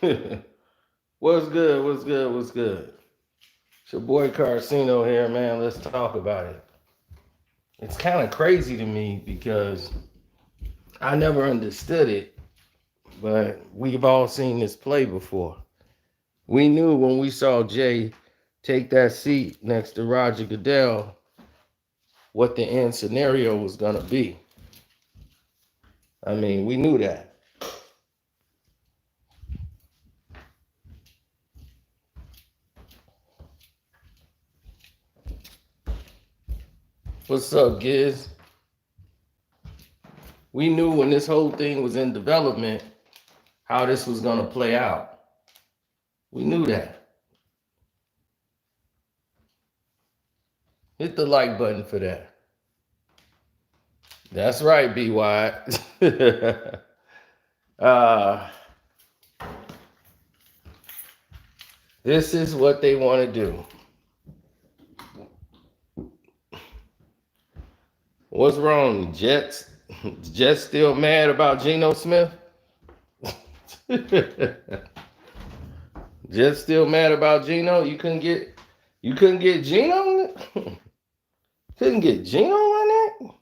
What's good? What's good? What's good? It's your boy Carcino here, man. Let's talk about it. It's kind of crazy to me because I never understood it, but we've all seen this play before. We knew when we saw Jay take that seat next to Roger Goodell what the end scenario was going to be. I mean, we knew that. What's up, Giz? We knew when this whole thing was in development how this was going to play out. We knew that. Hit the like button for that. That's right, B Wide. uh, this is what they want to do. What's wrong? Jets still mad about Geno Smith? Jets still mad about Geno? You couldn't get Geno? Couldn't get Geno on that?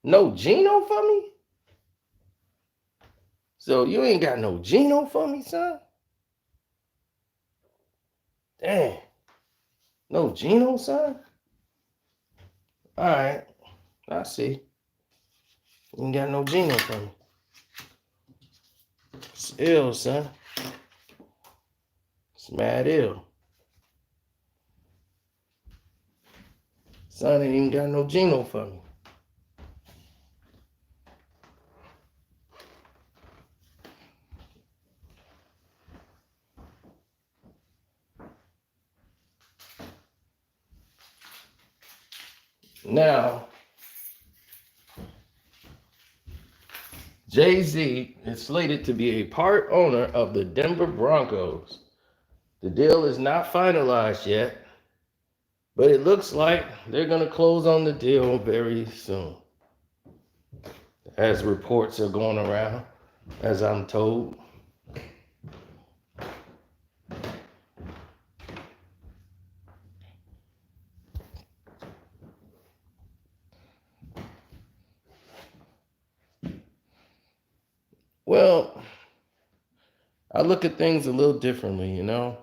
No Geno for me? So you ain't got no Geno for me, son? Damn. No Geno, son? All right. I see. You ain't got no Geno for me. It's ill, son. It's mad ill. Son ain't even got no Geno for me. Now, Jay-Z is slated to be a part owner of the Denver Broncos. The deal is not finalized yet, but it looks like they're going to close on the deal very soon, as reports are going around, as I'm told. Well, I look at things a little differently, you know.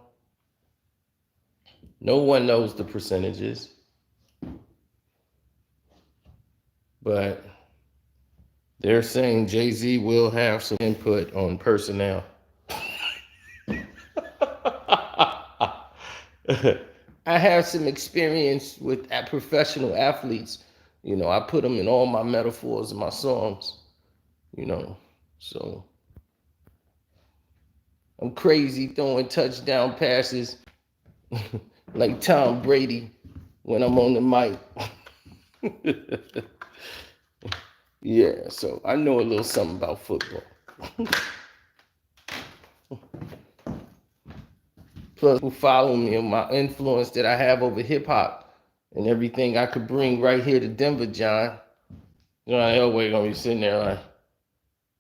No one knows the percentages, but they're saying Jay-Z will have some input on personnel. I have some experience with professional athletes. You know, I put them in all my metaphors and my songs, you know. So I'm crazy throwing touchdown passes like Tom Brady when I'm on the mic. Yeah, so I know a little something about football. Plus, who follow me and my influence that I have over hip hop and everything I could bring right here to Denver, John. John Elway gonna be sitting there like,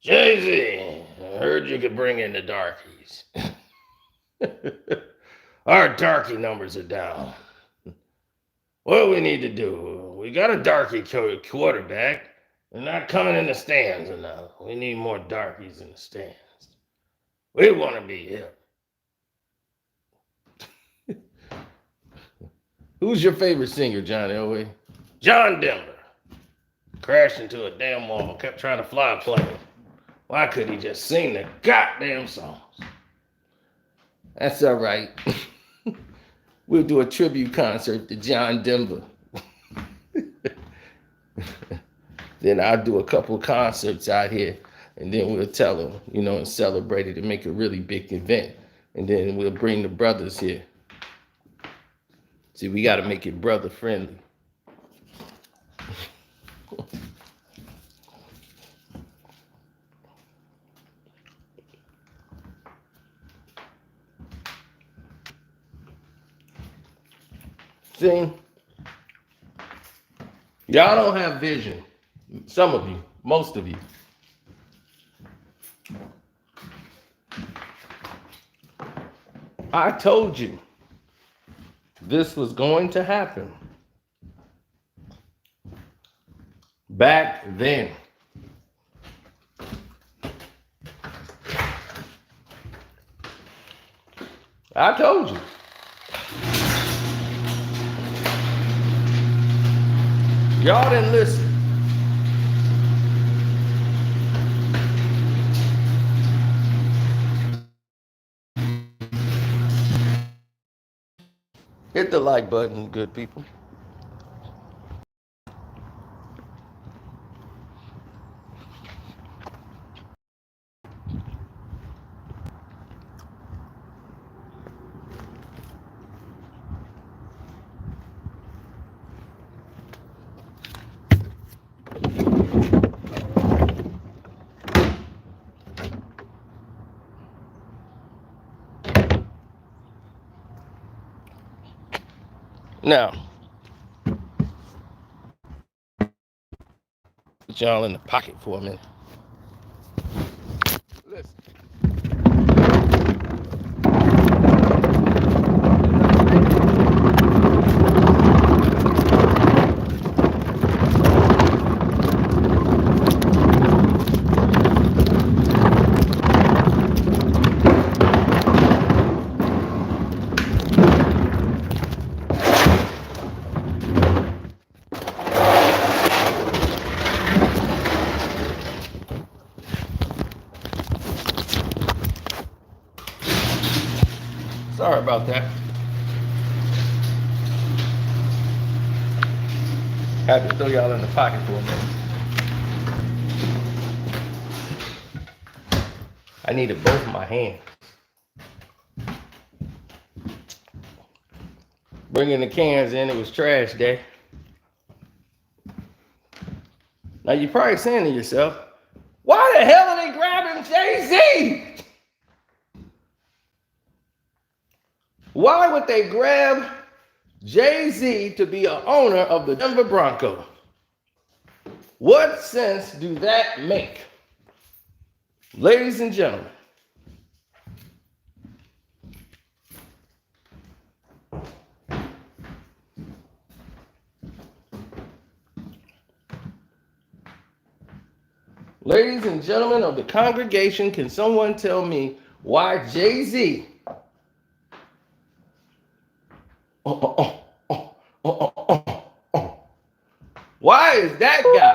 Jay-Z, I heard you could bring in the darkies. Our darkie numbers are down. What do we need to do? We got a darkie quarterback. They're not coming in the stands enough. We need more darkies in the stands. We want to be hip. Who's your favorite singer, John Elway? John Denver. Crashed into a damn wall, kept trying to fly a plane. Why couldn't he just sing the goddamn songs? That's all right. We'll do a tribute concert to John Denver. Then I'll do a couple concerts out here, and then we'll tell them, you know, and celebrate it and make a really big event. And then we'll bring the brothers here. See, we got to make it brother friendly. See, y'all don't have vision. Some of you, most of you. I told you this was going to happen back then. I told you. Y'all didn't listen. Hit the like button, good people. Now, put y'all in the pocket for a minute. Listen. Sorry about that. Had to throw y'all in the pocket for a minute. I needed both of my hands. Bringing the cans in, it was trash day. Now you're probably saying to yourself, why the hell are they grabbing Jay-Z? Why would they grab Jay-Z to be an owner of the Denver Broncos? What sense do that make? Ladies and gentlemen, ladies and gentlemen of the congregation, can someone tell me why Jay-Z why is that guy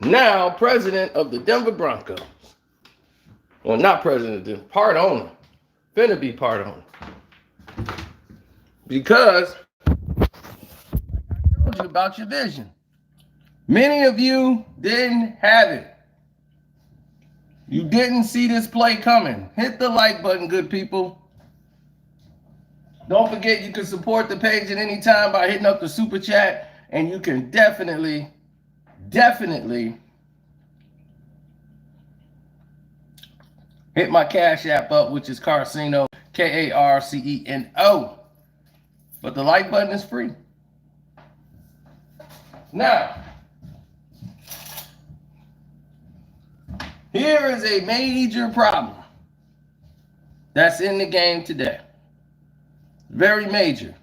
now president of the Denver Broncos? Well, not president, part owner. Finna be part owner. Because I told you about your vision. Many of you didn't have it. You didn't see this play coming. Hit the like button, good people. Don't forget you can support the page at any time by hitting up the super chat, and you can definitely hit my Cash App up, which is Carceno, K-A-R-C-E-N-O. But the like button is free. Now, here is a major problem that's in the game today. Very major.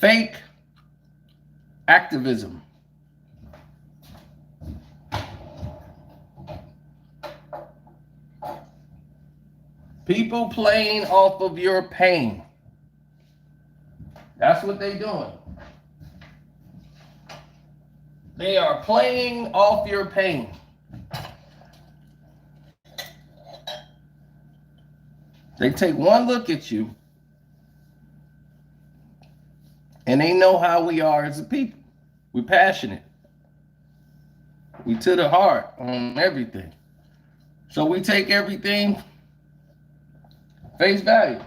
Fake activism. People playing off of your pain. That's what they're doing. They are playing off your pain. They take one look at you and they know how we are as a people. We're passionate. We to the heart on everything. So we take everything face value.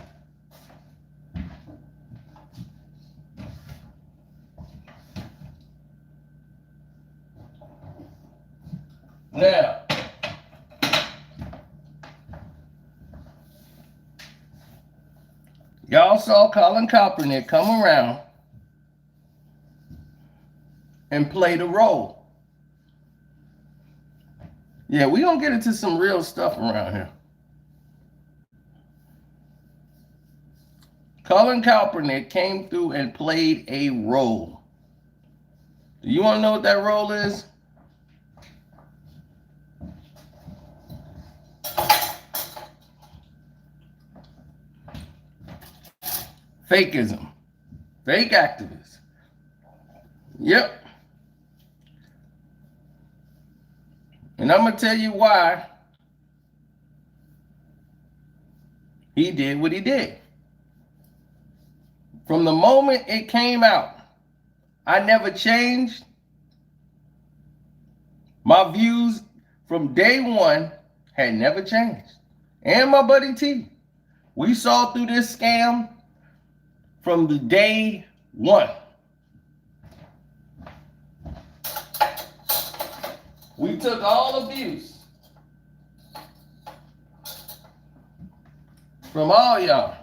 Now, Y'all saw Colin Kaepernick come around and play the role. Yeah, we gonna get into some real stuff around here. Colin Kaepernick came through and played a role. Do you want to know what that role is? Fakeism. Fake activists. Yep. And I'm going to tell you why he did what he did. From the moment it came out, I never changed. My views from day one had never changed. And my buddy T. We saw through this scam from the day one. We took all abuse from all y'all.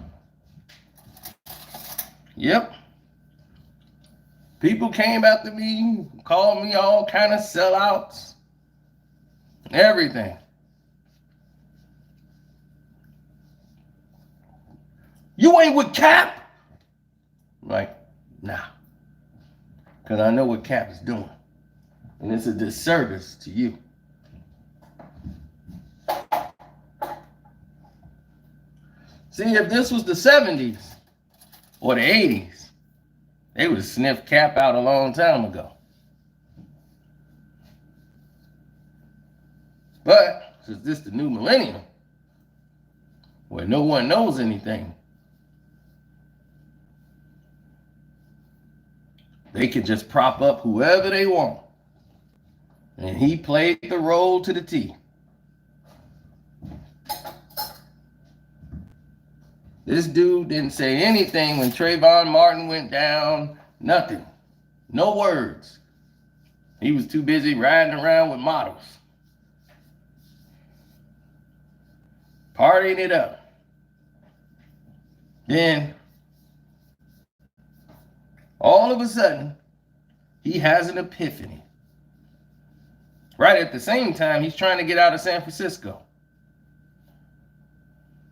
Yep. People came after me, called me all kind of sellouts, everything. You ain't with Cap? Like, nah. Because I know what Cap is doing. And it's a disservice to you. See, if this was the 70s or the 80s, they would have sniffed Cap out a long time ago. But since this is the new millennium, where no one knows anything, they can just prop up whoever they want. And he played the role to the T. This dude didn't say anything when Trayvon Martin went down. Nothing. No words. He was too busy riding around with models. Partying it up. Then, all of a sudden, he has an epiphany. Right at the same time, he's trying to get out of San Francisco.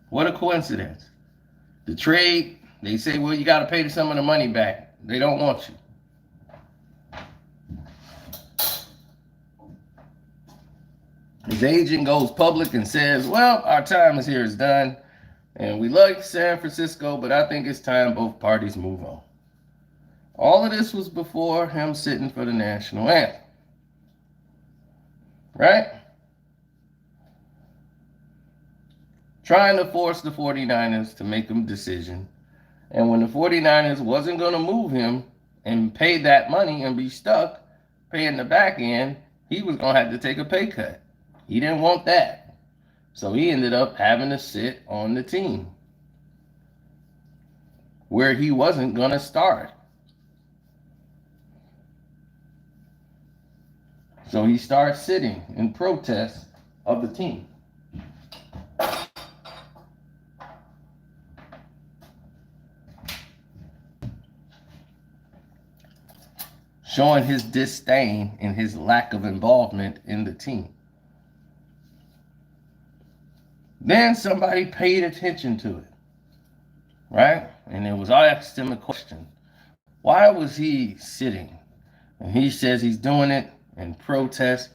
What a coincidence. The trade, they say, well, you got to pay some of the money back. They don't want you. His agent goes public and says, well, our time is here is done. And we like San Francisco, but I think it's time both parties move on. All of this was before him sitting for the national anthem. Right? Trying to force the 49ers to make a decision. And when the 49ers wasn't going to move him and pay that money and be stuck paying the back end, he was going to have to take a pay cut. He didn't want that. So he ended up having to sit on the team where he wasn't going to start. So he starts sitting in protest of the team. Showing his disdain and his lack of involvement in the team. Then somebody paid attention to it, right? And it was asked him a question. Why was he sitting? And he says he's doing it in protest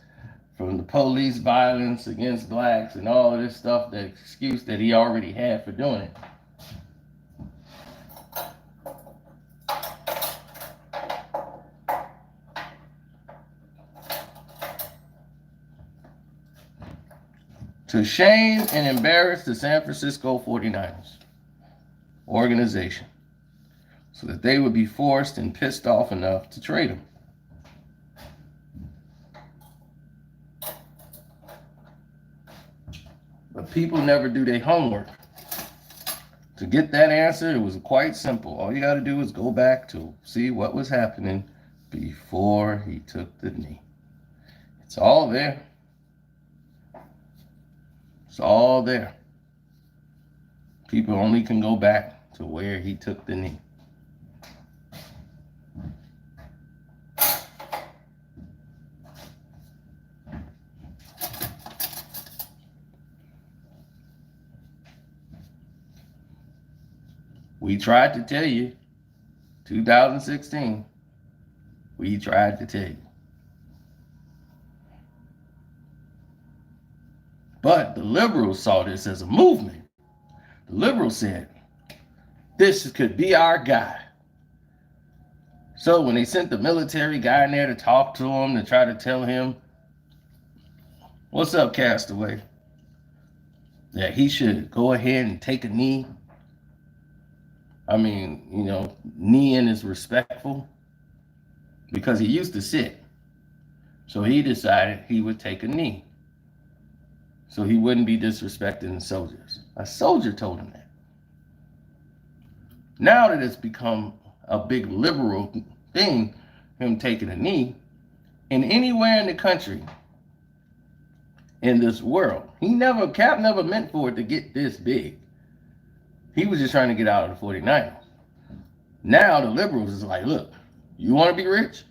from the police violence against blacks and all of this stuff, the excuse that he already had for doing it. To shame and embarrass the San Francisco 49ers organization so that they would be forced and pissed off enough to trade him. But people never do their homework. To get that answer, it was quite simple. All you got to do is go back to see what was happening before he took the knee. It's all there. It's all there. People only can go back to where he took the knee. We tried to tell you, 2016, we tried to tell you. But the liberals saw this as a movement. The liberals said, this could be our guy. So when they sent the military guy in there to talk to him, to try to tell him, what's up, Castaway? That he should go ahead and take a knee. I mean, kneeing is respectful because he used to sit. So he decided he would take a knee so he wouldn't be disrespecting the soldiers. A soldier told him that. Now that it's become a big liberal thing, him taking a knee, and anywhere in the country, in this world, Cap never meant for it to get this big. He was just trying to get out of the 49ers. Now the liberals is like, look, you want to be rich?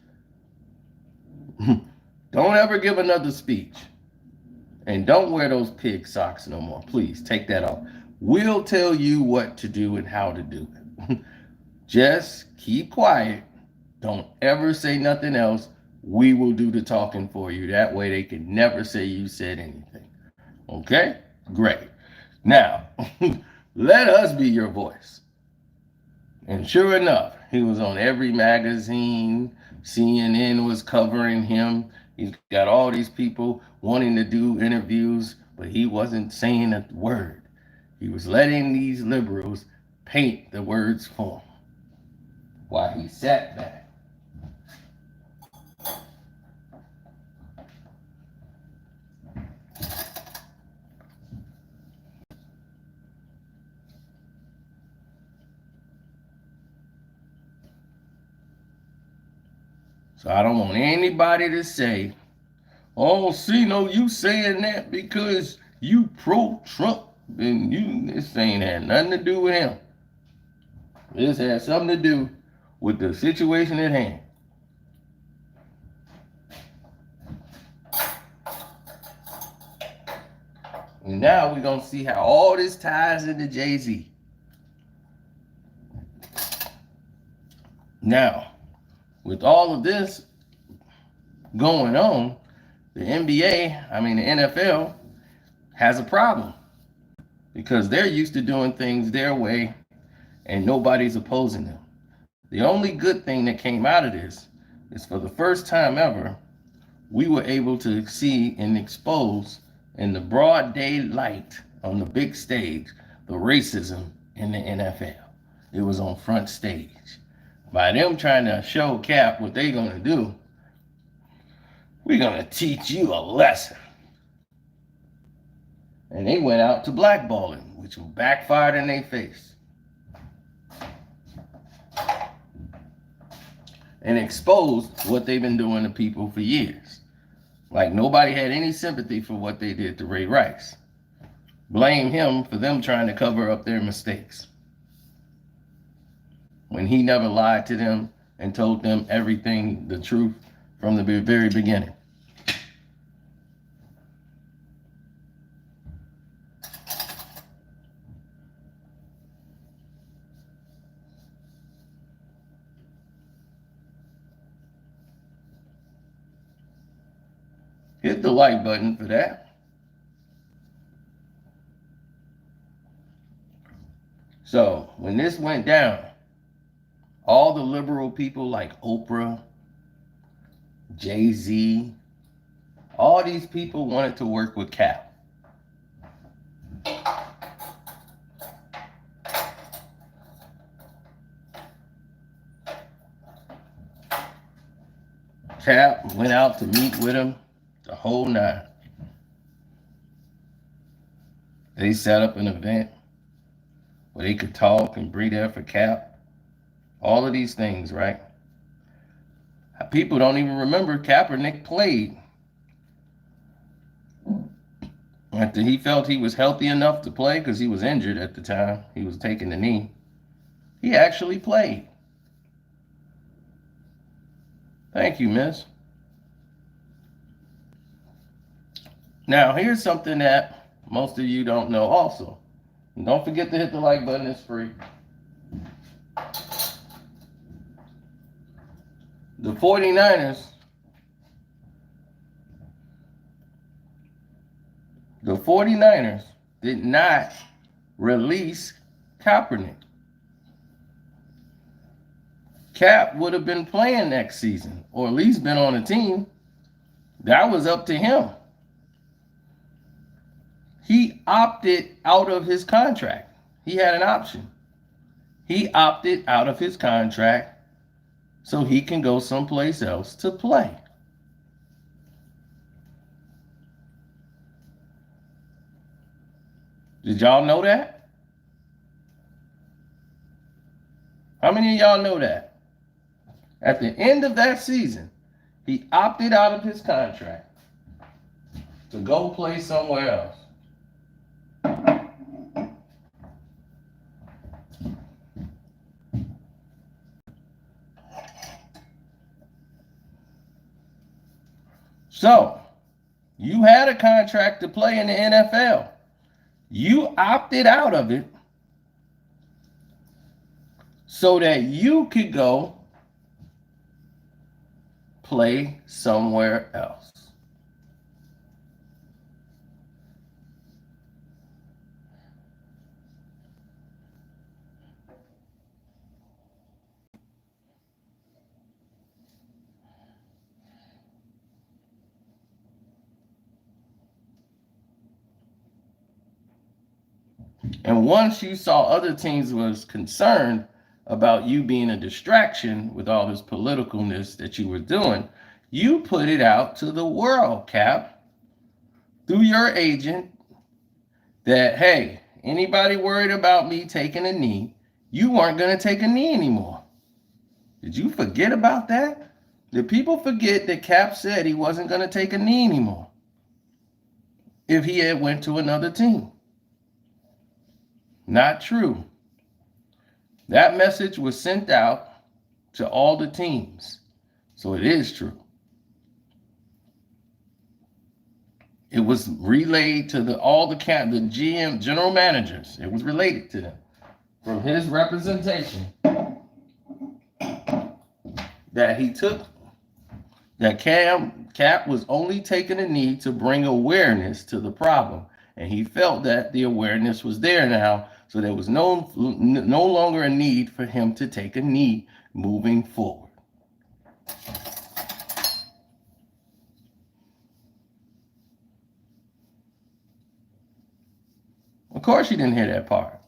Don't ever give another speech. And don't wear those pig socks no more. Please take that off. We'll tell you what to do and how to do it. Just keep quiet. Don't ever say nothing else. We will do the talking for you. That way they can never say you said anything. Okay? Great. Now, let us be your voice. And sure enough, he was on every magazine. CNN was covering him. He's got all these people wanting to do interviews, but he wasn't saying a word. He was letting these liberals paint the words for him while he sat back. So I don't want anybody to say, oh, Cino, you saying that because you pro-Trump, and this ain't had nothing to do with him. This has something to do with the situation at hand. And now we're going to see how all this ties into Jay-Z. Now, with all of this going on, the NBA, the NFL, has a problem because they're used to doing things their way and nobody's opposing them. The only good thing that came out of this is for the first time ever, we were able to see and expose in the broad daylight on the big stage the racism in the NFL. It was on front stage. By them trying to show Cap what they're going to do, we're going to teach you a lesson. And they went out to blackballing, which backfired in their face. And exposed what they've been doing to people for years. Like nobody had any sympathy for what they did to Ray Rice. Blame him for them trying to cover up their mistakes, when he never lied to them and told them everything, the truth, from the very beginning. Hit the like button for that. So when this went down, all the liberal people like Oprah, Jay-Z, all these people wanted to work with Cap. Cap went out to meet with him, the whole nine. They set up an event where they could talk and be there for Cap. All of these things, right? People don't even remember Kaepernick played. After he felt he was healthy enough to play, because he was injured at the time, he was taking the knee. He actually played. Thank you, miss. Now, here's something that most of you don't know also. And don't forget to hit the like button, it's free. The 49ers, did not release Kaepernick. Cap would have been playing next season, or at least been on a team. That was up to him. He opted out of his contract. He had an option. He opted out of his contract so he can go someplace else to play. Did y'all know that? How many of y'all know that? At the end of that season, he opted out of his contract to go play somewhere else. So, you had a contract to play in the NFL. You opted out of it so that you could go play somewhere else. And once you saw other teams was concerned about you being a distraction with all this politicalness that you were doing, you put it out to the world, Cap, through your agent, that, hey, anybody worried about me taking a knee, you weren't going to take a knee anymore. Did you forget about that? Did people forget that Cap said he wasn't going to take a knee anymore if he had went to another team? Not true. That message was sent out to all the teams. So it is true. It was relayed to all the GM, general managers. It was related to them from his representation that he took, that Cap was only taking a knee to bring awareness to the problem. And he felt that the awareness was there now, so there was no longer a need for him to take a knee moving forward. Of course you didn't hear that part.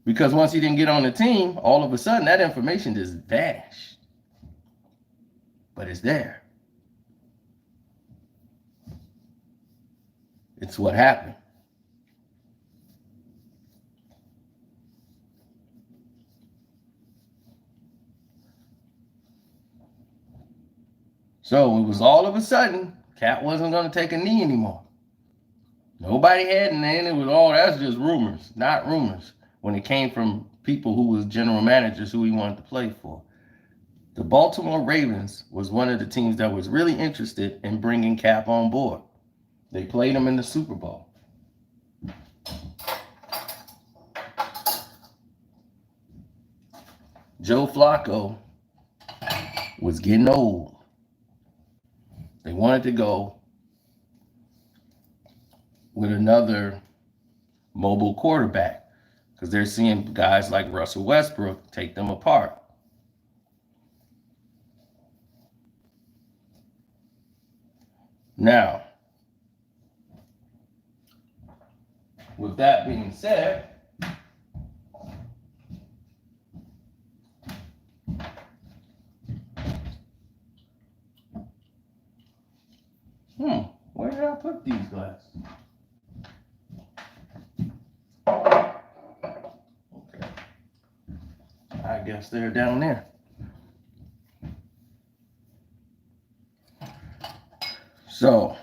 Because once he didn't get on the team, all of a sudden that information just vanished. But it's there. It's what happened. So it was all of a sudden, Cap wasn't going to take a knee anymore. Nobody had, and then it was all, that's just rumors, not rumors, when it came from people who was general managers who he wanted to play for. The Baltimore Ravens was one of the teams that was really interested in bringing Cap on board. They played him in the Super Bowl. Joe Flacco was getting old. They wanted to go with another mobile quarterback because they're seeing guys like Russell Westbrook take them apart. Now, with that being said, where did I put these glasses? Okay. I guess they're down there. So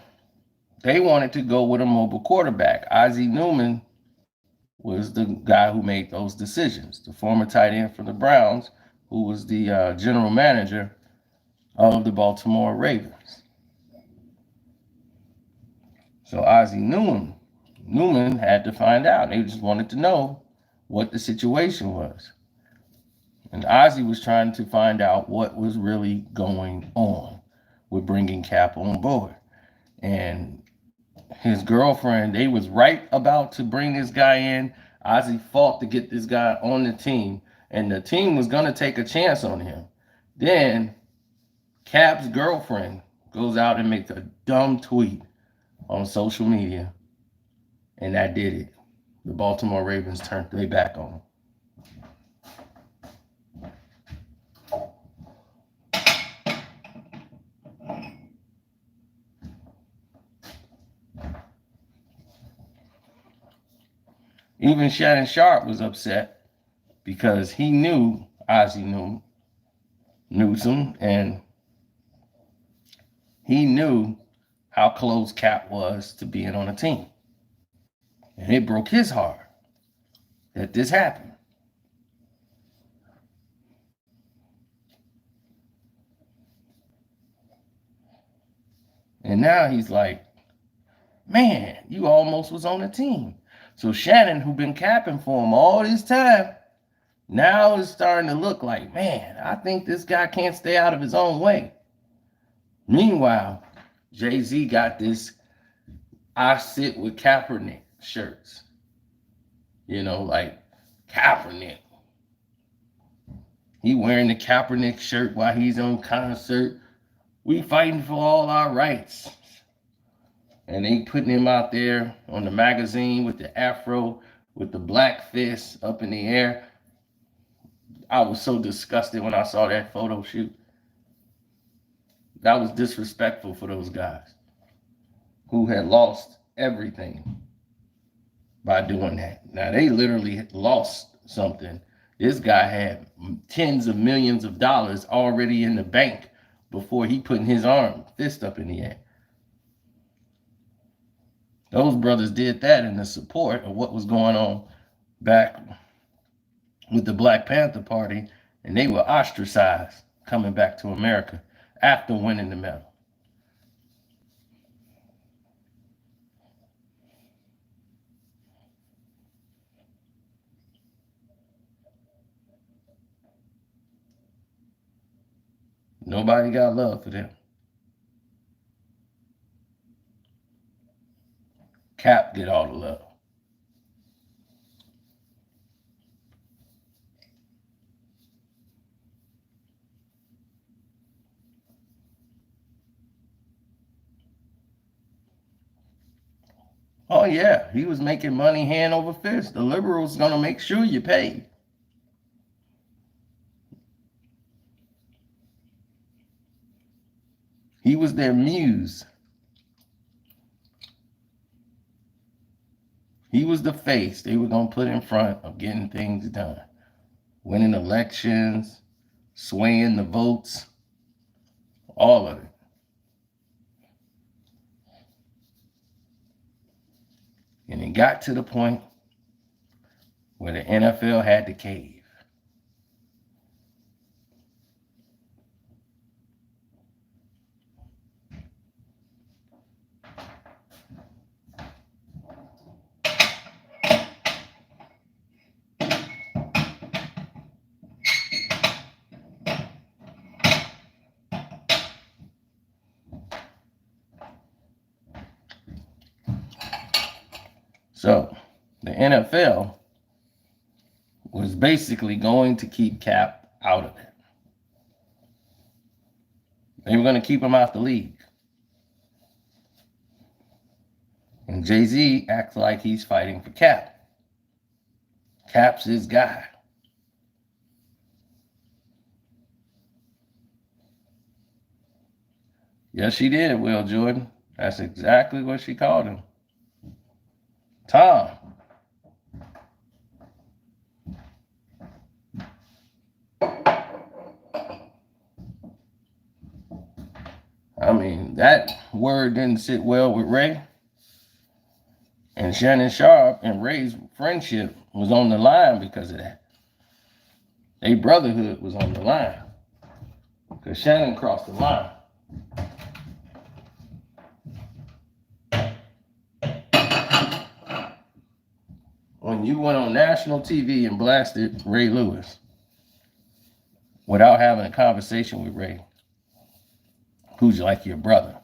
they wanted to go with a mobile quarterback. Ozzie Newman was the guy who made those decisions, the former tight end for the Browns, who was the general manager of the Baltimore Ravens. So Ozzie Newman had to find out. They just wanted to know what the situation was. And Ozzie was trying to find out what was really going on with bringing Cap on board. And his girlfriend, they was right about to bring this guy in. Ozzie fought to get this guy on the team, and the team was going to take a chance on him. Then Cap's girlfriend goes out and makes a dumb tweet on social media, and that did it. The Baltimore Ravens turned their back on him. Even Shannon Sharp was upset because he knew Ozzie Newsome, and he knew how close Cap was to being on a team. And it broke his heart that this happened. And now he's like, man, you almost was on the team. So Shannon, who been capping for him all this time, now is starting to look like, man, I think this guy can't stay out of his own way. Meanwhile, Jay-Z got this I sit with Kaepernick shirts. You know, like Kaepernick. He wearing the Kaepernick shirt while he's on concert. We fighting for all our rights. And they putting him out there on the magazine with the afro, with the black fist up in the air. I was so disgusted when I saw that photo shoot. That was disrespectful for those guys who had lost everything by doing that. Now, they literally lost something. This guy had tens of millions of dollars already in the bank before he putting his fist up in the air. Those brothers did that in the support of what was going on back with the Black Panther Party, and they were ostracized coming back to America after winning the medal. Nobody got love for them. Cap get all the love. Oh yeah, he was making money hand over fist. The liberals gonna make sure you pay. He was their muse. He was the face they were gonna put in front of getting things done. Winning elections, swaying the votes, all of it. And it got to the point where the NFL had to cave. So the NFL was basically going to keep Cap out of it. They were going to keep him out the league. And Jay-Z acts like he's fighting for Cap. Cap's his guy. Yes, she did, Will Jordan. That's exactly what she called him. Tom. I mean, that word didn't sit well with Ray. And Shannon Sharp and Ray's friendship was on the line because of that. Their brotherhood was on the line because Shannon crossed the line. When you went on national TV and blasted Ray Lewis without having a conversation with Ray, who's like your brother.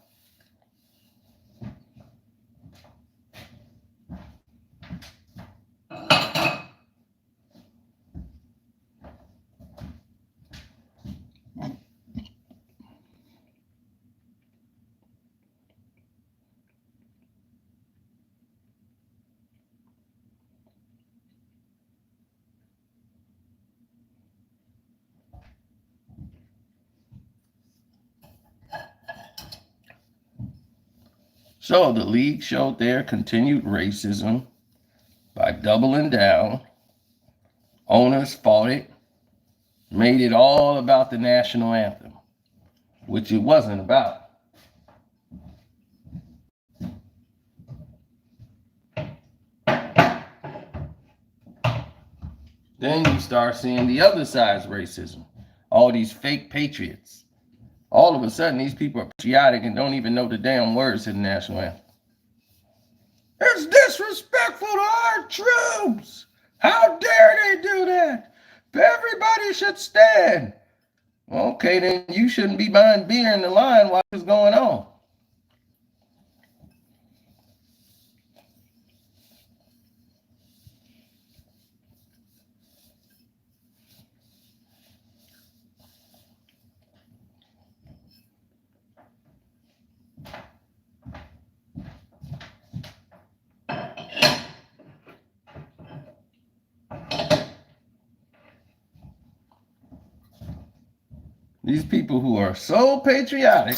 So the league showed their continued racism by doubling down. Owners fought it, made it all about the national anthem, which it wasn't about. Then you start seeing the other side's racism. All these fake patriots. All of a sudden, these people are patriotic and don't even know the damn words to the national anthem. It's disrespectful to our troops. How dare they do that? Everybody should stand. Okay, then you shouldn't be buying beer in the line while it's going on. These people who are so patriotic,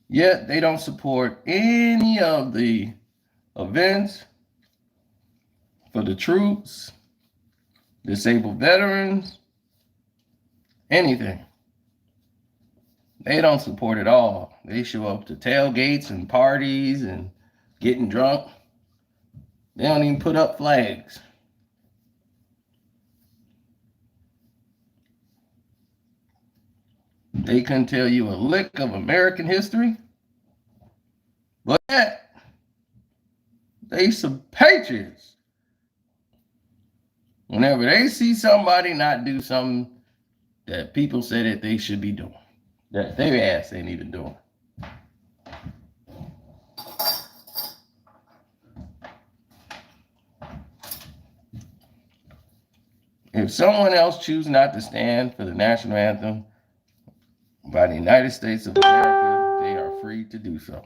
yet they don't support any of the events for the troops, disabled veterans, anything. They don't support it all. They show up to tailgates and parties and getting drunk. They don't even put up flags. They couldn't tell you a lick of American history, but they some patriots. Whenever they see somebody not do something that people say that they should be doing, that their ass ain't even doing. If someone else chooses not to stand for the national anthem by the United States of America, they are free to do so.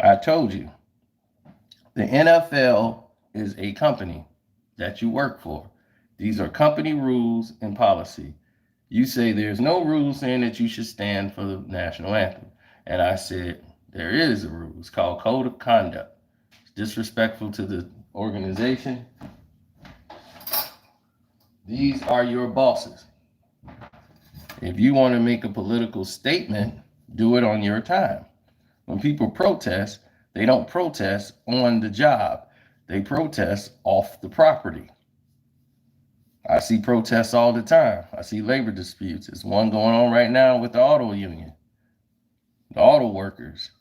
I told you, the NFL is a company that you work for. These are company rules and policy. You say there's no rule saying that you should stand for the national anthem. And I said, there is a rule. It's called Code of Conduct. It's disrespectful to the organization. These are your bosses. If you want to make a political statement, do it on your time. When people protest, they don't protest on the job. They protest off the property. I see protests all the time. I see labor disputes. There's one going on right now with the auto union, the auto workers.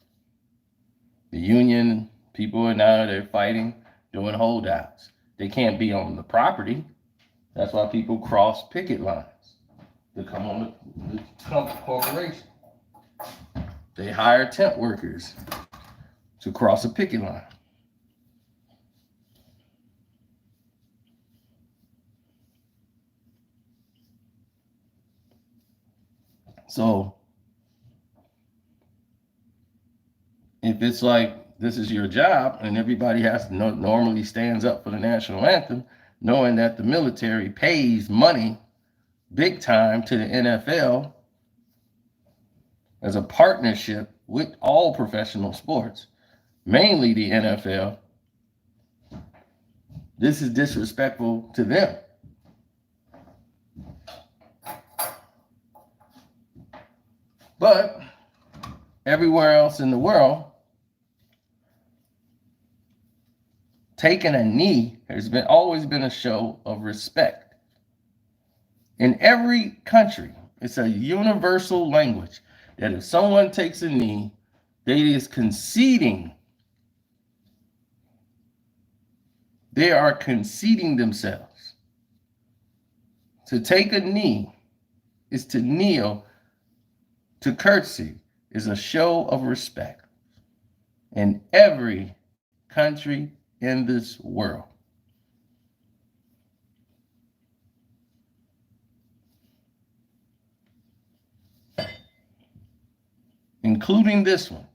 The union people are now, they're fighting, doing holdouts. They can't be on the property. That's why people cross picket lines to come on the Trump corporation. They hire tent workers to cross a picket line. So if it's like this is your job and everybody has to normally stands up for the national anthem, knowing that the military pays money big time to the NFL as a partnership with all professional sports, mainly the NFL, this is disrespectful to them. But everywhere else in the world, taking a knee has always been a show of respect. In every country, it's a universal language that if someone takes a knee, they is conceding. They are conceding themselves. To take a knee is to kneel, to curtsy is a show of respect in every country in this world. Including this one.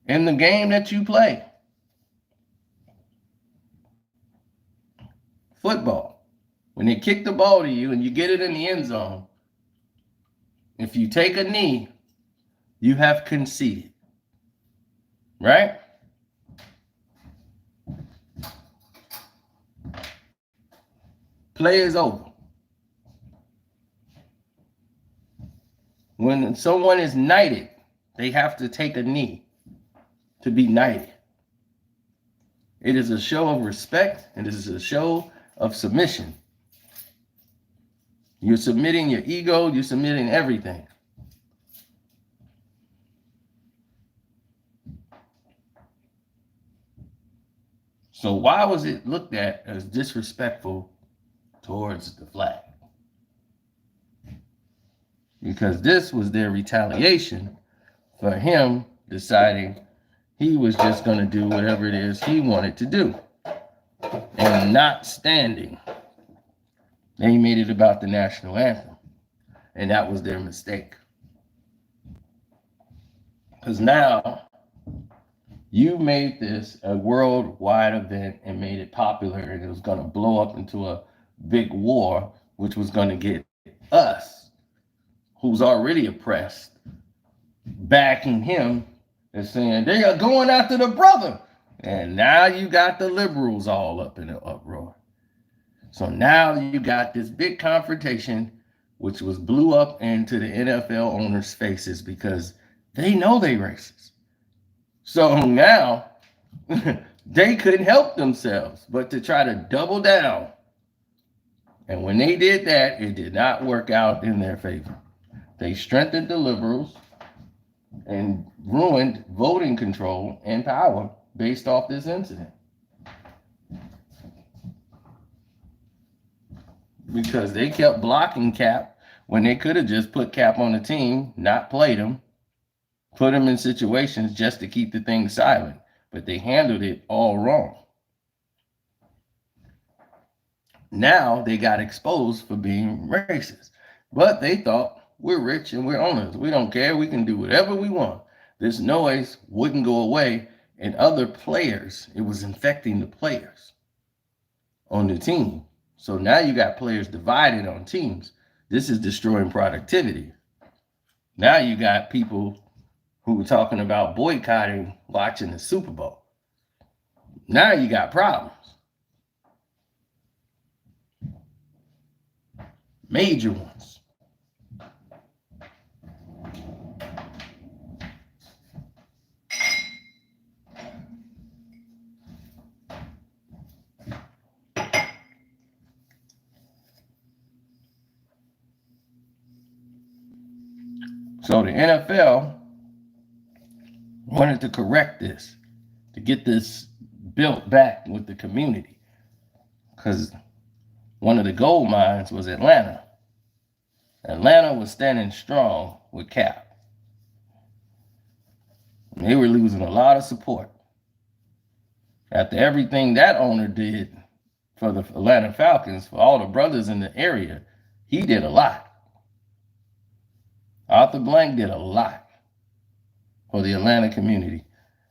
In the game that you play, football, when they kick the ball to you and you get it in the end zone, if you take a knee, you have conceded, right? Play is over. When someone is knighted, they have to take a knee to be knighted. It is a show of respect, and it is a show of submission. You're submitting your ego, you're submitting everything. So why was it looked at as disrespectful towards the flag? Because this was their retaliation for him deciding he was just going to do whatever it is he wanted to do and not standing. They made it about the national anthem, and that was their mistake. Because now you made this a worldwide event and made it popular, and it was going to blow up into a big war, which was going to get us, who's already oppressed, backing him and saying they are going after the brother. And now you got the liberals all up in an uproar. So now you got this big confrontation, which was blew up into the NFL owners' faces because they know they racist. So now they couldn't help themselves but to try to double down. And when they did that, it did not work out in their favor. They strengthened the liberals and ruined voting control and power based off this incident. Because they kept blocking Cap when they could have just put Cap on the team, not played him, put him in situations just to keep the thing silent. But they handled it all wrong. Now they got exposed for being racist. But they thought, we're rich and we're owners. We don't care. We can do whatever we want. This noise wouldn't go away. And other players, it was infecting the players on the team. So now you got players divided on teams. This is destroying productivity. Now you got people who were talking about boycotting watching the Super Bowl. Now you got problems. Major ones. So the NFL wanted to correct this, to get this built back with the community. Because one of the gold mines was Atlanta. Atlanta was standing strong with Cap. And they were losing a lot of support. After everything that owner did for the Atlanta Falcons, for all the brothers in the area, he did a lot. Arthur Blank did a lot for the Atlanta community.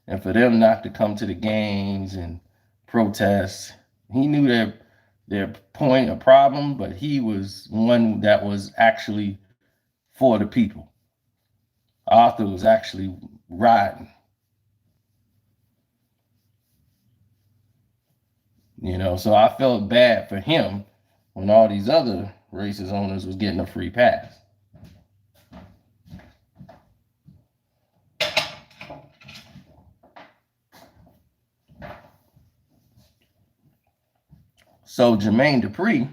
And for them not to come to the games and protest, he knew their point, a problem, but he was one that was actually for the people. Arthur was actually riding. You know, so I felt bad for him when all these other racist owners was getting a free pass. So Jermaine Dupri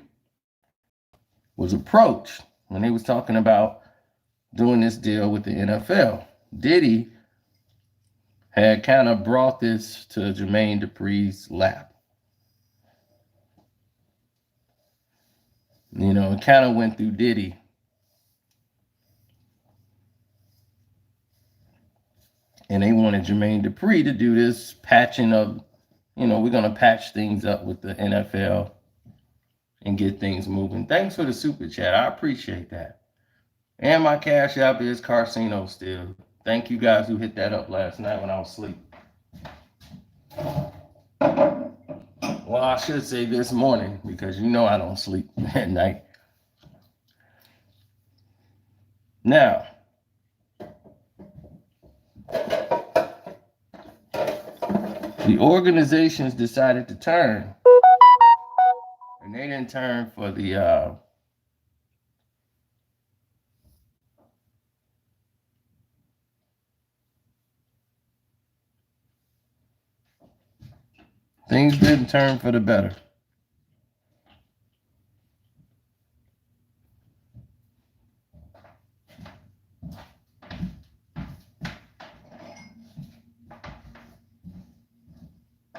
was approached when they was talking about doing this deal with the NFL. Diddy had kind of brought this to Jermaine Dupri's lap. You know, it kind of went through Diddy. And they wanted Jermaine Dupri to do this patching of, you know, we're going to patch things up with the NFL and get things moving. Thanks for the super chat. I appreciate that. And my cash app is Carcino still. Thank you guys who hit that up last night when I was asleep. Well, I should say this morning, because you know I don't sleep at night. Now, the organizations decided to turn, and they didn't turn for the things didn't turn for the better.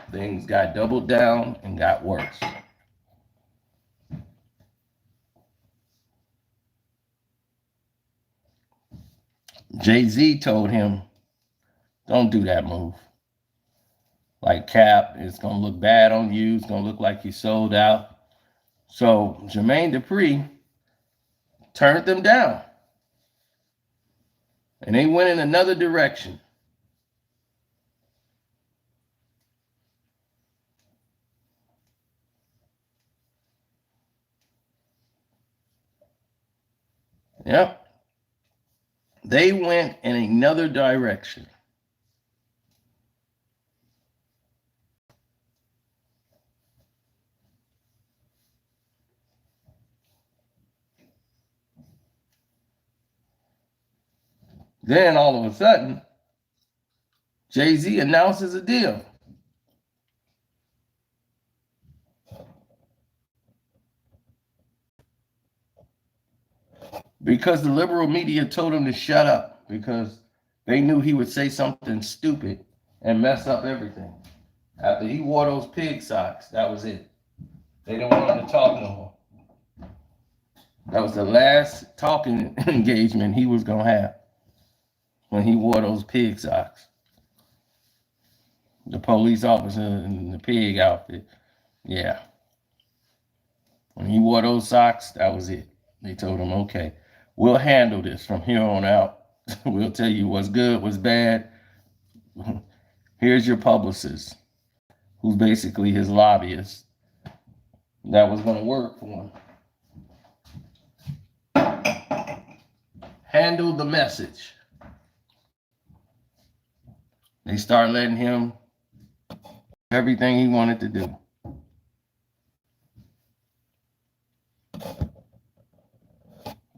Things got doubled down and got worse. Jay-Z told him, don't do that move. Like Cap, it's going to look bad on you. It's going to look like you sold out. So Jermaine Dupri turned them down. And they went in another direction. Yep. They went in another direction. Then all of a sudden, Jay-Z announces a deal. Because the liberal media told him to shut up, because they knew he would say something stupid and mess up everything. After he wore those pig socks, that was it. They didn't want him to talk no more. That was the last talking engagement he was going to have, when he wore those pig socks. The police officer in the pig outfit. Yeah. When he wore those socks, that was it. They told him, okay, we'll handle this from here on out. We'll tell you what's good, what's bad. Here's your publicist, who's basically his lobbyist. That was going to work for him. Handle the message. They start letting him everything he wanted to do.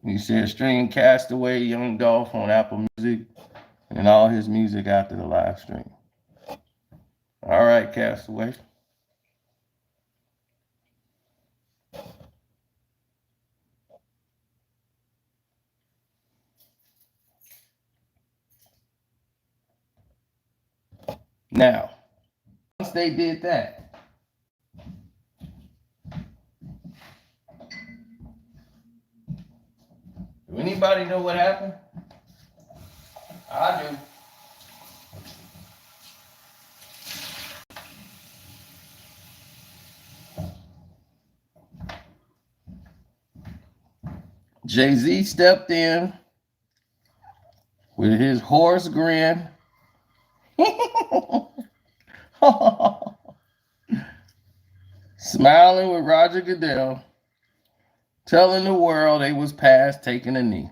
He said stream Castaway, Young Dolph on Apple Music, and all his music after the live stream. All right, Castaway. Now, once they did that, do anybody know what happened? I do. Jay-Z stepped in with his horse grin. Smiling with Roger Goodell, telling the world they was past taking a knee.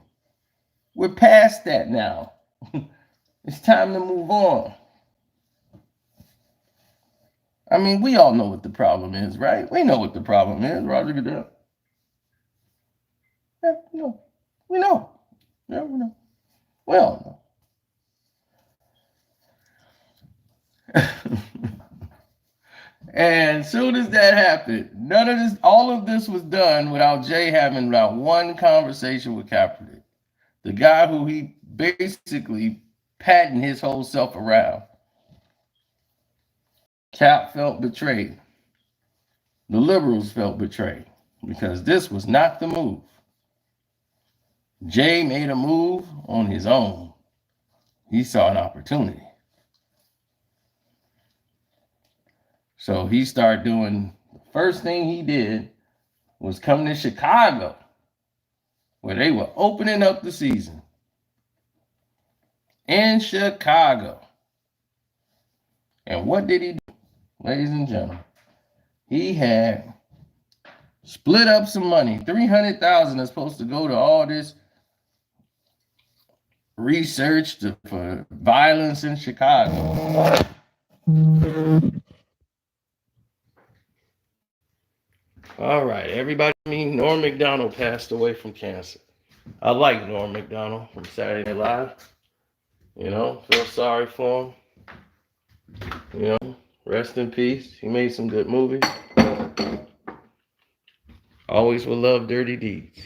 We're past that now. It's time to move on. I mean, we all know what the problem is, right? We know what the problem is, Roger Goodell. Yeah, we know. We know. Yeah, we know. Well, and soon as that happened, all of this was done without Jay having about one conversation with Kaepernick, the guy who he basically patting his whole self around. Cap felt betrayed. The liberals felt betrayed because this was not the move. Jay made a move on his own. He saw an opportunity. So he started doing, the first thing he did was come to Chicago, where they were opening up the season. In Chicago. And what did he do, ladies and gentlemen? He had split up some money. $300,000 is supposed to go to all this research for violence in Chicago. All right, everybody. Norm Macdonald passed away from cancer. I like Norm Macdonald from Saturday Night Live. You know, feel sorry for him. You know, rest in peace. He made some good movies. Always will love Dirty Deeds.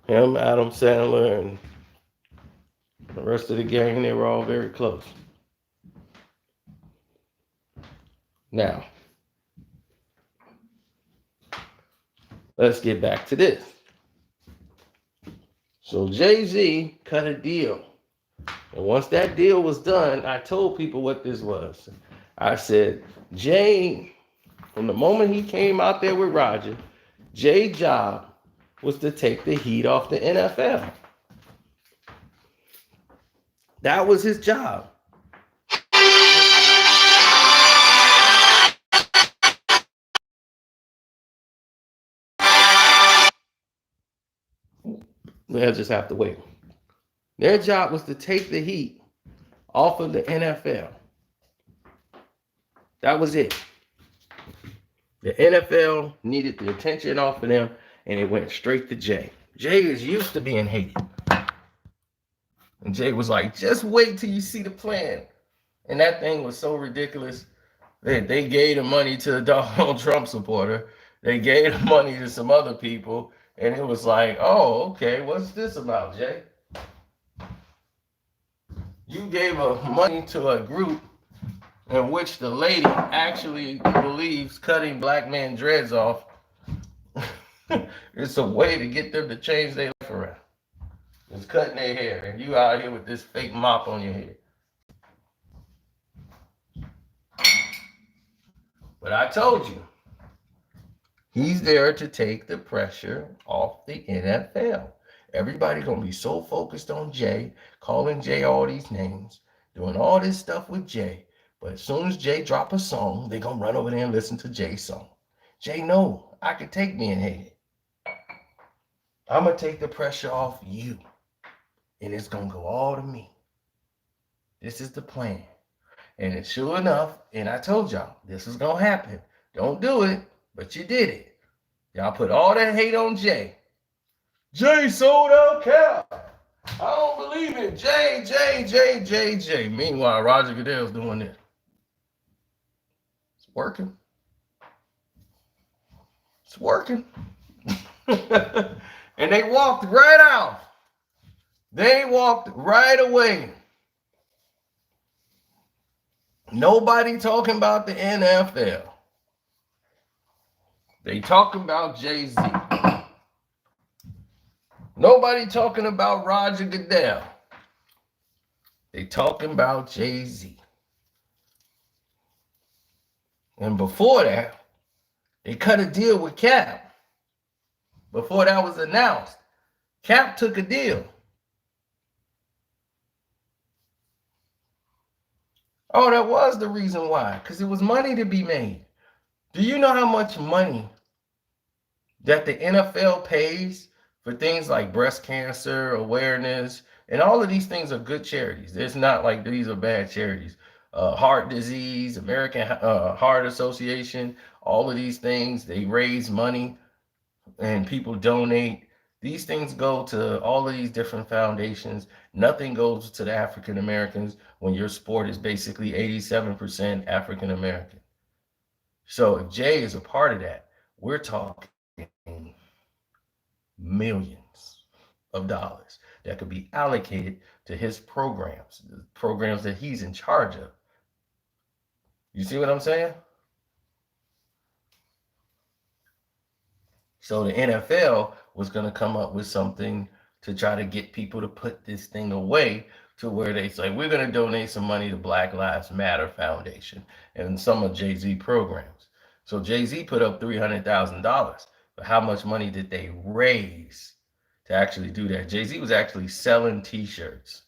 Him, Adam Sandler, and the rest of the gang, they were all very close. Now, let's get back to this. So Jay-Z cut a deal. And once that deal was done, I told people what this was. I said, Jay, from the moment he came out there with Roger, Jay's job was to take the heat off the NFL. That was his job. They'll just have to wait. Their job was to take the heat off of the NFL. That was it. The NFL needed the attention off of them, and it went straight to Jay. Jay is used to being hated. And Jay was like, just wait till you see the plan. And that thing was so ridiculous that they gave the money to a Donald Trump supporter. They gave the money to some other people. And it was like, oh, okay, what's this about, Jay? You gave money to a group in which the lady actually believes cutting black men dreads off it's a way to get them to change their life around. It's cutting their hair, and you out here with this fake mop on your head. But I told you, he's there to take the pressure off the NFL. Everybody's going to be so focused on Jay, calling Jay all these names, doing all this stuff with Jay. But as soon as Jay drop a song, they're going to run over there and listen to Jay's song. Jay, no, I can take being hated. I'm going to take the pressure off you. And it's going to go all to me. This is the plan. And it's sure enough, and I told y'all, this is going to happen. Don't do it, but you did it. Y'all put all that hate on Jay. Jay sold out Cap. I don't believe it. Jay. Meanwhile, Roger Goodell's doing this. It's working. It's working. And they walked right out. They walked right away. Nobody talking about the NFL. They talking about Jay-Z. Nobody talking about Roger Goodell. They talking about Jay-Z. And before that, they cut a deal with Cap. Before that was announced, Cap took a deal. Oh, that was the reason why. Because it was money to be made. Do you know how much money that the NFL pays for things like breast cancer awareness, And all of these things are good charities. It's not like these are bad charities. Heart disease, American Heart Association, all of these things, they raise money and people donate. These things go to all of these different foundations. Nothing goes to the African Americans when your sport is basically 87% African American. So if Jay is a part of that, we're talking millions of dollars that could be allocated to his programs, the programs that he's in charge of. You see what I'm saying? So the NFL was going to come up with something to try to get people to put this thing away, to where they say, we're going to donate some money to Black Lives Matter Foundation and some of Jay-Z programs. So Jay-Z put up $300,000. But how much money did they raise to actually do that? Jay-Z was actually selling t-shirts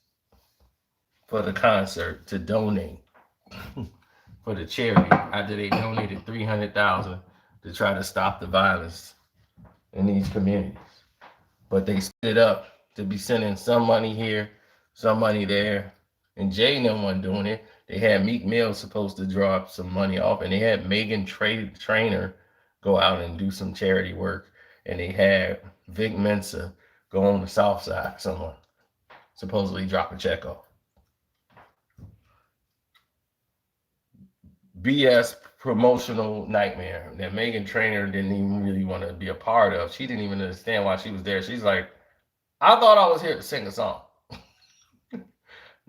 for the concert to donate for the charity after they donated $300,000 to try to stop the violence in these communities. But they split it up to be sending some money here, some money there. And Jay and them wasn't doing it. They had Meek Mill supposed to drop some money off, and they had Megan Trainor go out and do some charity work. And they had Vic Mensa go on the South Side, someone supposedly drop a check off. BS promotional nightmare that Megan Trainor didn't even really want to be a part of. She didn't even understand why she was there. She's like, I thought I was here to sing a song.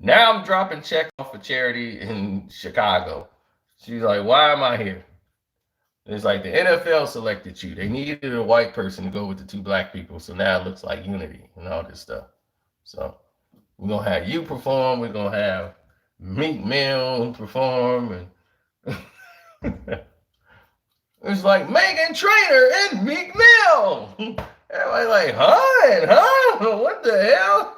Now I'm dropping checks off for charity in Chicago. She's like, why am I here? It's like the NFL selected you. They needed a white person to go with the two black people. So now it looks like unity and all this stuff. So we're going to have you perform. We're going to have Meek Mill perform. And it's like Megan Trainor and Meek Mill. Everybody like, huh? What the hell?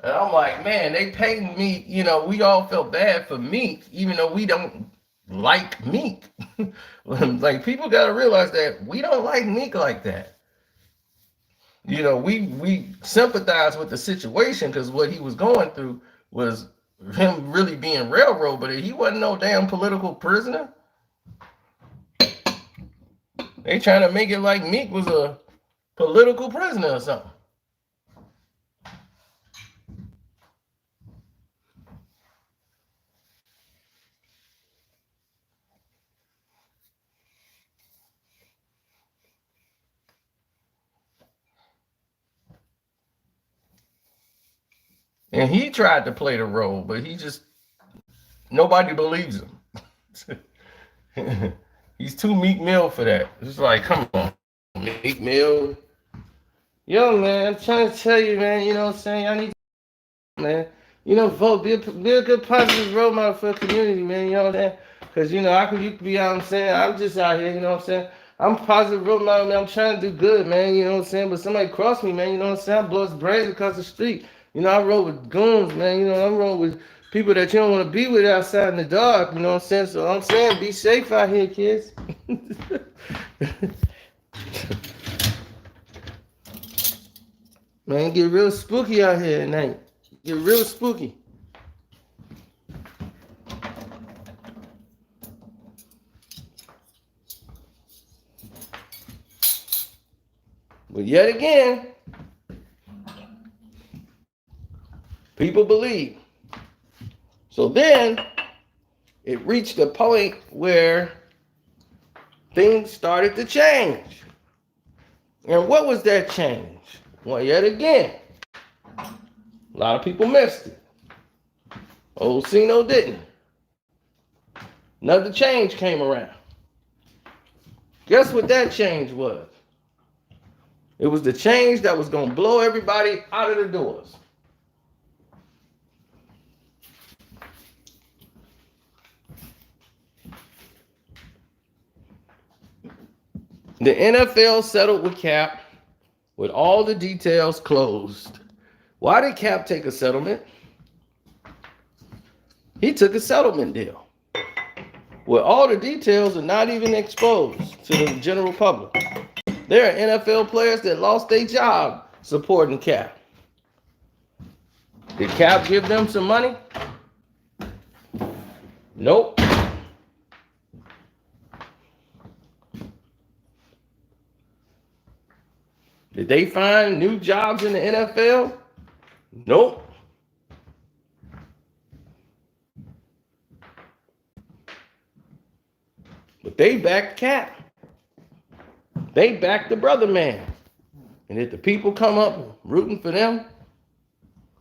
And I'm like, man, they paid me, we all felt bad for Meek, even though we don't like Meek. Like, people got to realize that we don't like Meek like that. We sympathize with the situation because what he was going through was him really being railroad, but he wasn't no damn political prisoner. They trying to make it like Meek was a political prisoner or something. And he tried to play the role, but nobody believes him. He's too Meek Mill for that. It's like, come on, Meek Mill. Yo, man, I'm trying to tell you, man, you know what I'm saying? I need to, man. Vote, be a good positive role model for the community, man, you know what I'm saying? Because, you could be out, I'm saying, I'm just out here, you know what I'm saying? I'm a positive role model, man. I'm trying to do good, man, you know what I'm saying? But somebody cross me, man, you know what I'm saying? I blow his brains across the street. I roll with goons, man. I roll with people that you don't want to be with outside in the dark, you know what I'm saying? So I'm saying, be safe out here, kids. Man, get real spooky out here at night. Get real spooky. But yet again, people believe. So then it reached a point where things started to change. And what was that change? Well, yet again, a lot of people missed it. Old Cino didn't. Another change came around. Guess what that change was? It was the change that was going to blow everybody out of the doors. The NFL settled with Cap with all the details closed. Why did Cap take a settlement? He took a settlement deal. where all the details are not even exposed to the general public. There are NFL players that lost their job supporting Cap. Did Cap give them some money? Nope. Did they find new jobs in the NFL? Nope. But they backed Cap. They backed the brother man. And if the people come up rooting for them,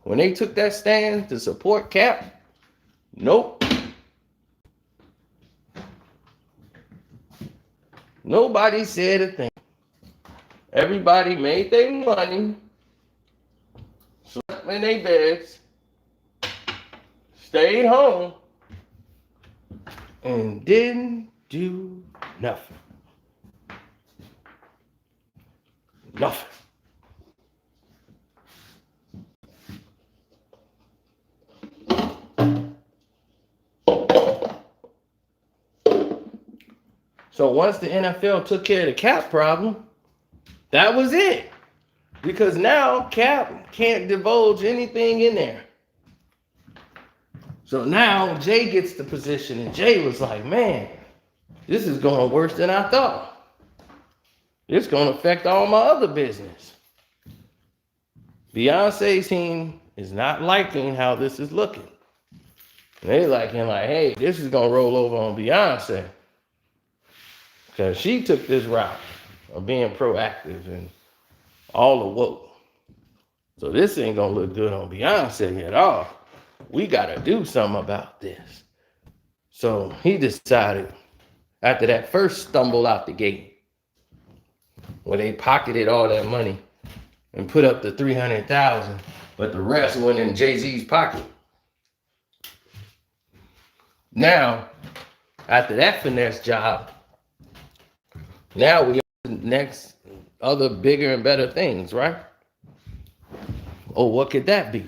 when they took that stand to support Cap, nope. Nobody said a thing. Everybody made their money, slept in their beds, stayed home, and didn't do nothing. Nothing. So once the NFL took care of the Cap problem, that was it. Because now Cap can't divulge anything in there. So now Jay gets the position, and Jay was like, man, this is going worse than I thought. It's going to affect all my other business. Beyonce's team is not liking how this is looking. And they liking like, hey, this is going to roll over on Beyonce. Because she took this route of being proactive and all the woke. So this ain't going to look good on Beyonce at all. We got to do something about this. So he decided, after that first stumble out the gate, where they pocketed all that money and put up the $300,000, but the rest went in Jay-Z's pocket. Now, after that finesse job, now we on the next other bigger and better things, right? Oh, what could that be?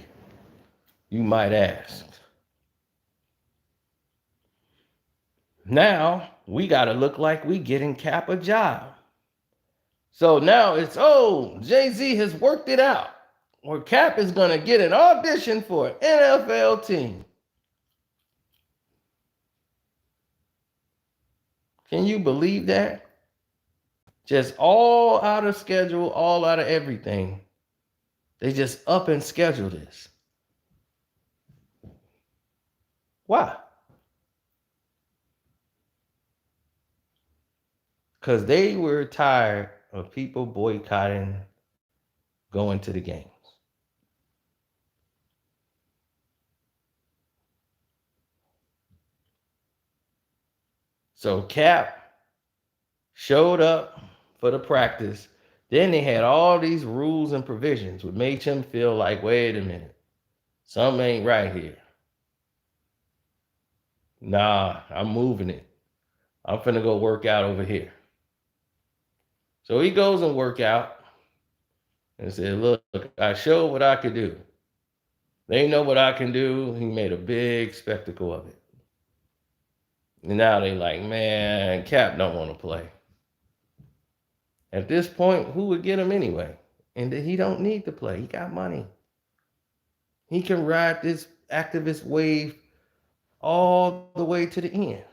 You might ask. Now we got to look like we getting Cap a job. So now it's, oh, Jay-Z has worked it out, where Cap is going to get an audition for an NFL team. Can you believe that? Just all out of schedule, all out of everything. They just up and schedule this. Why? Because they were tired of people boycotting going to the games. So Cap showed up for the practice. Then they had all these rules and provisions, which made him feel like, wait a minute, something ain't right here. Nah, I'm moving it. I'm finna go work out over here. So he goes and work out and said, look, I showed what I could do. They know what I can do. He made a big spectacle of it. And now they like, man, Cap don't want to play. At this point, who would get him anyway? And he don't need to play. He got money. He can ride this activist wave all the way to the end.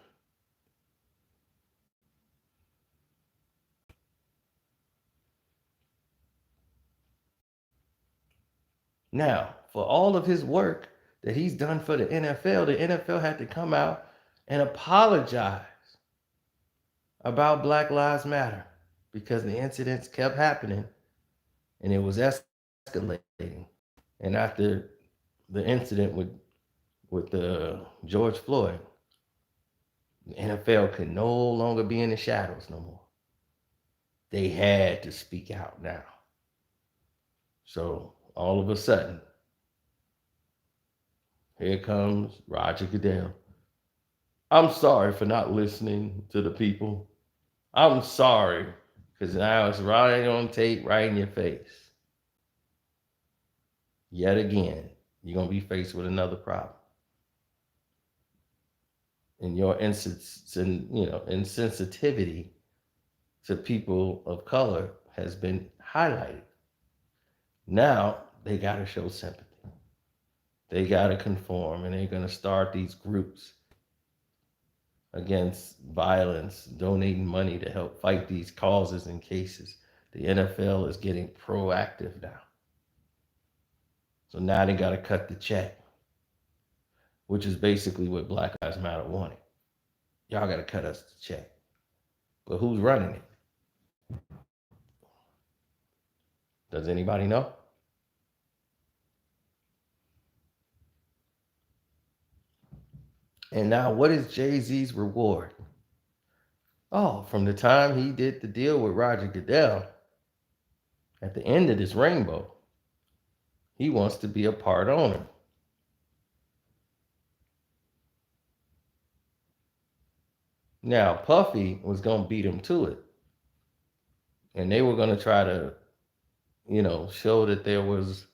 Now, for all of his work that he's done for the NFL had to come out and apologize about Black Lives Matter because the incidents kept happening and it was escalating. And after the incident with George Floyd, the NFL could no longer be in the shadows no more. They had to speak out now. So all of a sudden, here comes Roger Goodell. I'm sorry for not listening to the people. I'm sorry, because now it's right on tape, right in your face. Yet again, you're going to be faced with another problem. and your insensitivity to people of color has been highlighted. Now they got to show sympathy. They got to conform, and they're going to start these groups against violence, donating money to help fight these causes and cases. The NFL is getting proactive now. So now they got to cut the check, which is basically what Black Lives Matter wanted. Y'all got to cut us the check. But who's running it? Does anybody know? And now, what is Jay-Z's reward? Oh, from the time he did the deal with Roger Goodell, at the end of this rainbow, he wants to be a part owner. Now, Puffy was going to beat him to it. And they were going to try to, show that there was,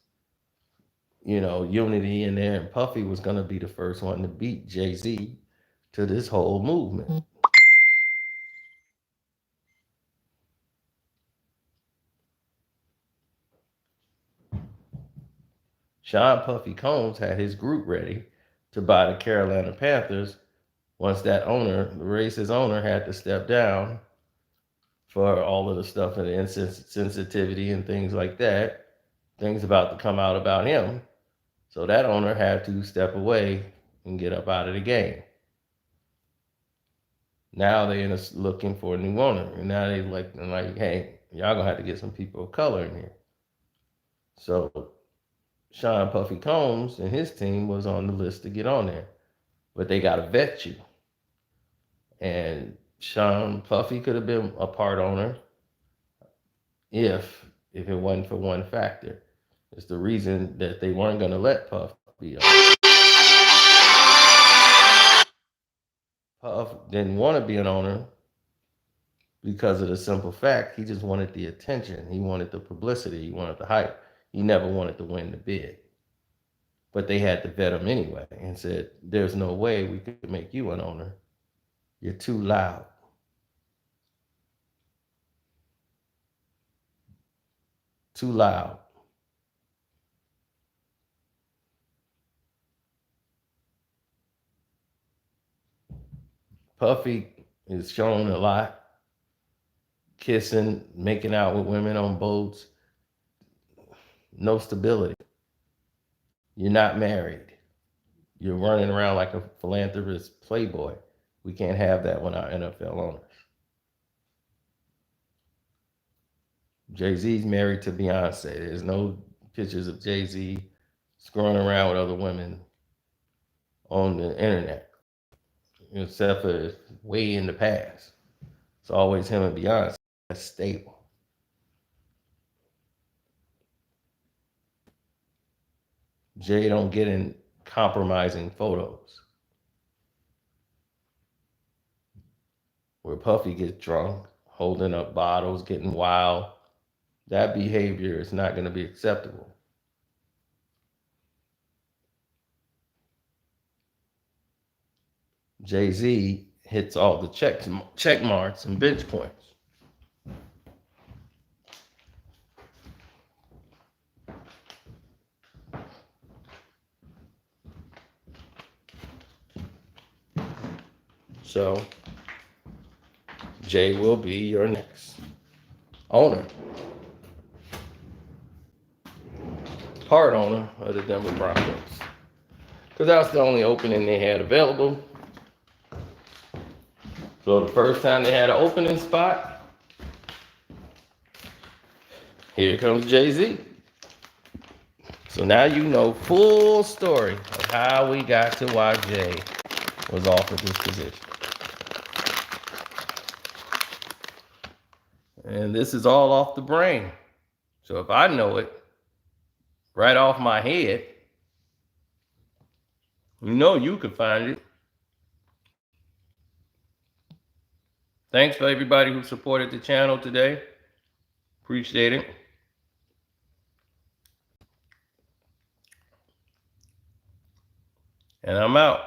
unity in there. And Puffy was going to be the first one to beat Jay-Z to this whole movement. Sean Puffy Combs had his group ready to buy the Carolina Panthers once that owner, the racist owner, had to step down for all of the stuff and the insensitivity and things like that. Things about to come out about him. So that owner had to step away and get up out of the game. Now they're looking for a new owner. And now they're like, hey, y'all gonna have to get some people of color in here. So Sean Puffy Combs and his team was on the list to get on there. But they gotta vet you. And Sean Puffy could have been a part owner if it wasn't for one factor. It's the reason that they weren't gonna let Puff be on. Puff didn't want to be an owner because of the simple fact he just wanted the attention. He wanted the publicity. He wanted the hype. He never wanted to win the bid. But they had to vet him anyway and said, there's no way we could make you an owner. You're too loud. Too loud. Puffy is shown a lot, kissing, making out with women on boats. No stability. You're not married. You're running around like a philanthropist playboy. We can't have that when our NFL owners. Jay-Z's married to Beyonce. There's no pictures of Jay-Z screwing around with other women on the internet, except for way in the past. It's always him and Beyonce. That's stable. Jay don't get in compromising photos where Puffy gets drunk, holding up bottles, getting wild. That behavior is not going to be acceptable. Jay-Z hits all the check marks and bench points. So Jay will be your next owner, part owner of the Denver Broncos, because that was the only opening they had available. So the first time they had an opening spot, here comes Jay-Z. So now you know full story of how we got to why Jay was offered this position. And this is all off the brain. So if I know it right off my head, you could find it. Thanks for everybody who supported the channel today. Appreciate it. And I'm out.